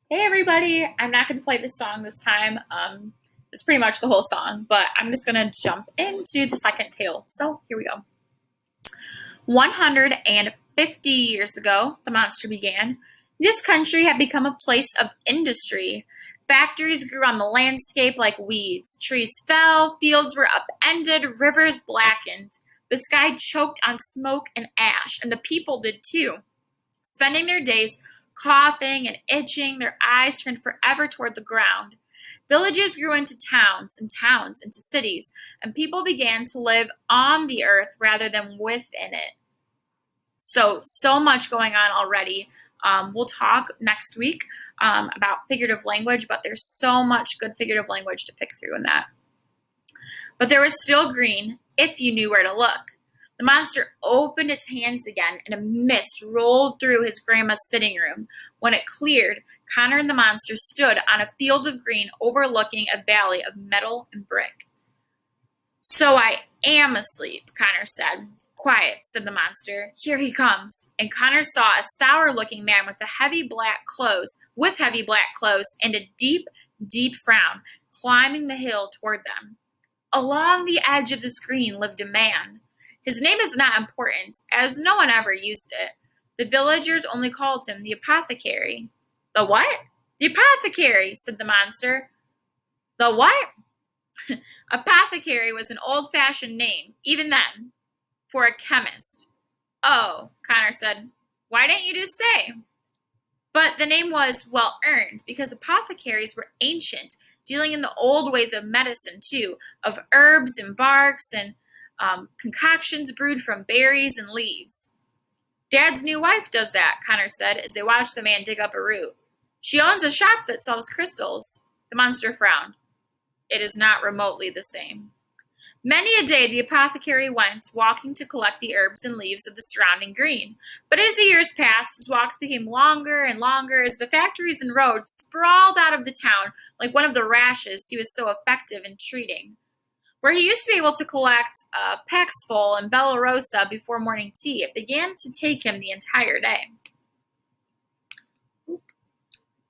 Hey everybody, I'm not going to play this song this time. It's pretty much the whole song, but I'm just going to jump into the second tale. So here we go. 150 years ago, the monster began. This country had become a place of industry. Factories grew on the landscape like weeds. Trees fell, fields were upended, rivers blackened. The sky choked on smoke and ash, and the people did too, spending their days coughing and itching, their eyes turned forever toward the ground. Villages grew into towns, and towns into cities, and people began to live on the earth rather than within it. So much going on already. We'll talk next week about figurative language, but there's so much good figurative language to pick through in that. But there was still green if you knew where to look. The monster opened its hands again, and a mist rolled through his grandma's sitting room. When it cleared, Connor and the monster stood on a field of green overlooking a valley of metal and brick. "So I am asleep," Connor said. "Quiet," said the monster. "Here he comes." And Connor saw a sour-looking man with heavy black clothes and a deep, deep frown climbing the hill toward them. Along the edge of the screen lived a man. His name is not important, as no one ever used it. The villagers only called him the apothecary. "The what?" "The apothecary," said the monster. "The what?" Apothecary was an old-fashioned name, even then, for a chemist. "Oh," Connor said. "Why didn't you just say?" But the name was well earned, because apothecaries were ancient, dealing in the old ways of medicine, too, of herbs and barks and concoctions brewed from berries and leaves. "Dad's new wife does that," Connor said as they watched the man dig up a root. "She owns a shop that sells crystals." The monster frowned. "It is not remotely the same." Many a day the apothecary went, walking to collect the herbs and leaves of the surrounding green. But as the years passed, his walks became longer and longer as the factories and roads sprawled out of the town like one of the rashes he was so effective in treating. Where he used to be able to collect a paxful and Bella Rosa before morning tea, it began to take him the entire day.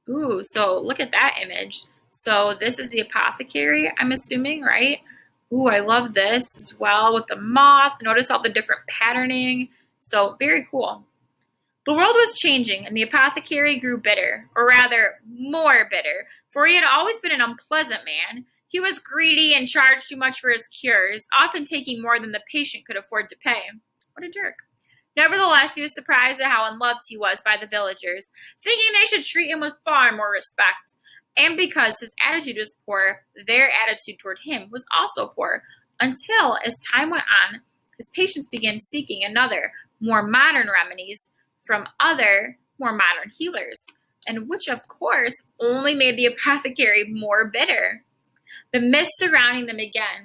Ooh, so look at that image. So this is the apothecary, I'm assuming, right? Ooh, I love this as well with the moth. Notice all the different patterning. So very cool. The world was changing, and the apothecary grew bitter, or rather, more bitter, for he had always been an unpleasant man. He was greedy and charged too much for his cures, often taking more than the patient could afford to pay. What a jerk. Nevertheless, he was surprised at how unloved he was by the villagers, thinking they should treat him with far more respect. And because his attitude was poor, their attitude toward him was also poor, until, as time went on, his patients began seeking another, more modern remedies from other, more modern healers, and which, of course, only made the apothecary more bitter. The mist surrounded them again,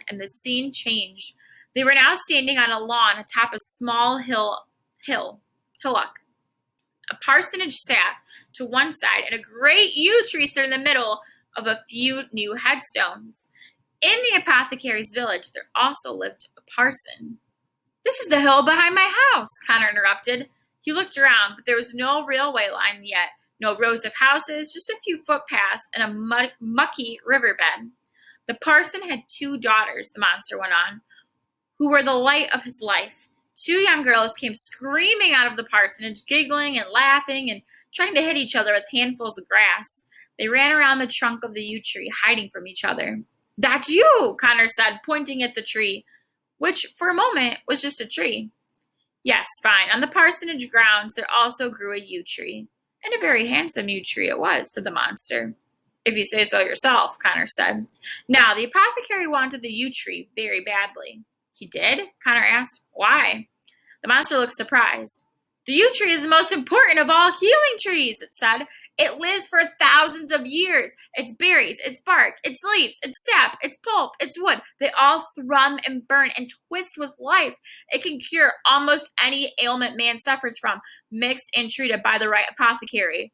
and the scene changed. They were now standing on a lawn atop a small hillock. A parsonage sat to one side, and a great yew tree stood in the middle of a few new headstones. In the apothecary's village, there also lived a parson. "This is the hill behind my house," Connor interrupted. He looked around, but there was no railway line yet. No rows of houses, just a few footpaths and a mucky riverbed. The parson had 2 daughters, the monster went on, who were the light of his life. 2 young girls came screaming out of the parsonage, giggling and laughing and trying to hit each other with handfuls of grass. They ran around the trunk of the yew tree, hiding from each other. "That's you," Connor said, pointing at the tree, which for a moment was just a tree. "Yes, fine. On the parsonage grounds there also grew a yew tree. And a very handsome yew tree it was," said the monster. "If you say so yourself," Connor said. Now, the apothecary wanted the yew tree very badly. "He did?" Connor asked. "Why?" The monster looked surprised. "The yew tree is the most important of all healing trees," it said. "It lives for thousands of years. Its berries, its bark, its leaves, its sap, its pulp, its wood, they all thrum and burn and twist with life. It can cure almost any ailment man suffers from, mixed and treated by the right apothecary."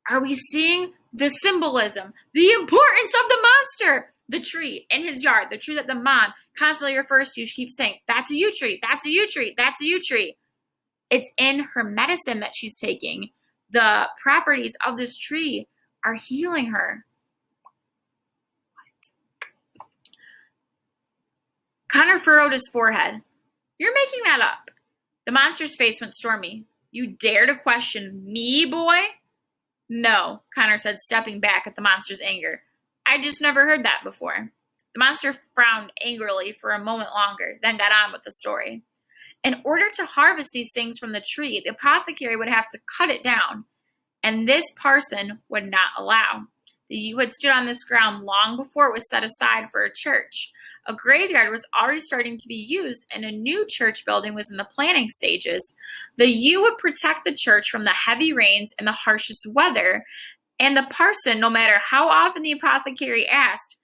Are we seeing the symbolism, the importance of the monster? The tree in his yard, the tree that the mom constantly refers to, she keeps saying, "That's a yew tree, that's a yew tree, that's a yew tree." It's in her medicine that she's taking. The properties of this tree are healing her. What? Connor furrowed his forehead. You're making that up. The monster's face went stormy. You dare to question me, boy? No, Connor said, stepping back at the monster's anger. I just never heard that before. The monster frowned angrily for a moment longer, then got on with the story. In order to harvest these things from the tree, the apothecary would have to cut it down, and this parson would not allow. The yew had stood on this ground long before it was set aside for a church. A graveyard was already starting to be used, and a new church building was in the planning stages. The yew would protect the church from the heavy rains and the harshest weather, and the parson, no matter how often the apothecary asked,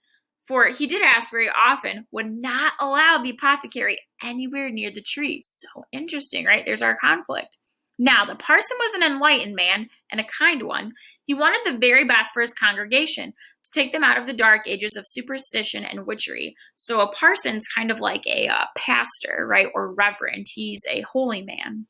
for he did ask very often, would not allow the apothecary anywhere near the tree. So interesting, right? There's our conflict. Now, the parson was an enlightened man and a kind one. He wanted the very best for his congregation, to take them out of the dark ages of superstition and witchery. So a parson's kind of like a pastor, right, or reverend. He's a holy man.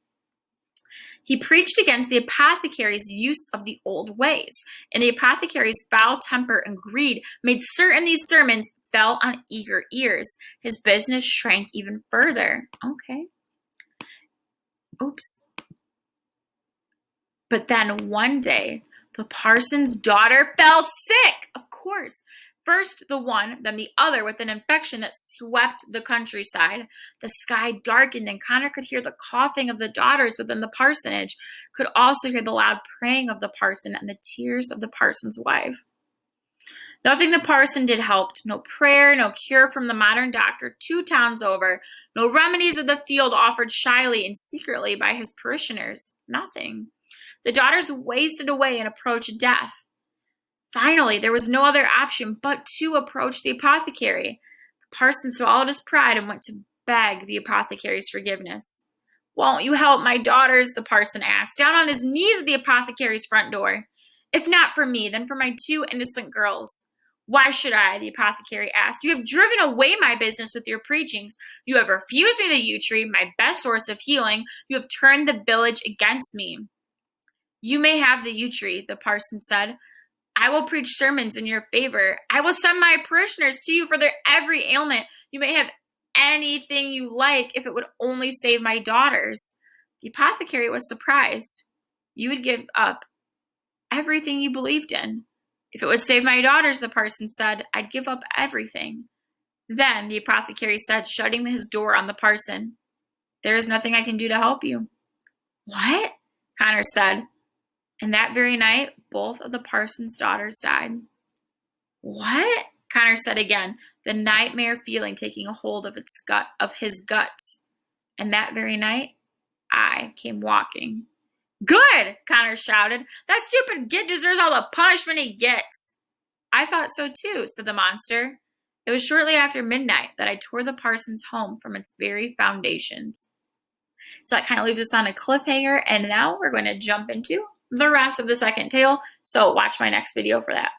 He preached against the apothecary's use of the old ways, and the apothecary's foul temper and greed made certain these sermons fell on eager ears. His business shrank even further. Okay. Oops. But then one day, the parson's daughter fell sick, of course. First the one, then the other, with an infection that swept the countryside. The sky darkened, and Connor could hear the coughing of the daughters within the parsonage, could also hear the loud praying of the parson and the tears of the parson's wife. Nothing the parson did helped. No prayer, no cure from the modern doctor 2 towns over, no remedies of the field offered shyly and secretly by his parishioners. Nothing. The daughters wasted away and approached death. Finally, there was no other option but to approach the apothecary. The parson swallowed his pride and went to beg the apothecary's forgiveness. Won't you help my daughters? The parson asked, down on his knees at the apothecary's front door. If not for me, then for my 2 innocent girls. Why should I? The apothecary asked. You have driven away my business with your preachings. You have refused me the yew tree, my best source of healing. You have turned the village against me. You may have the yew tree, the parson said. I will preach sermons in your favor. I will send my parishioners to you for their every ailment. You may have anything you like if it would only save my daughters. The apothecary was surprised. You would give up everything you believed in. If it would save my daughters, the parson said, I'd give up everything. Then the apothecary said, shutting his door on the parson, there is nothing I can do to help you. What? Connor said. And that very night, both of the parson's daughters died. What? Connor said again, the nightmare feeling taking a hold of his guts. And that very night, I came walking. Good, Connor shouted. That stupid git deserves all the punishment he gets. I thought so too, said the monster. It was shortly after midnight that I tore the parson's home from its very foundations. So that kind of leaves us on a cliffhanger, and now we're going to jump into the rest of the second tale, so watch my next video for that.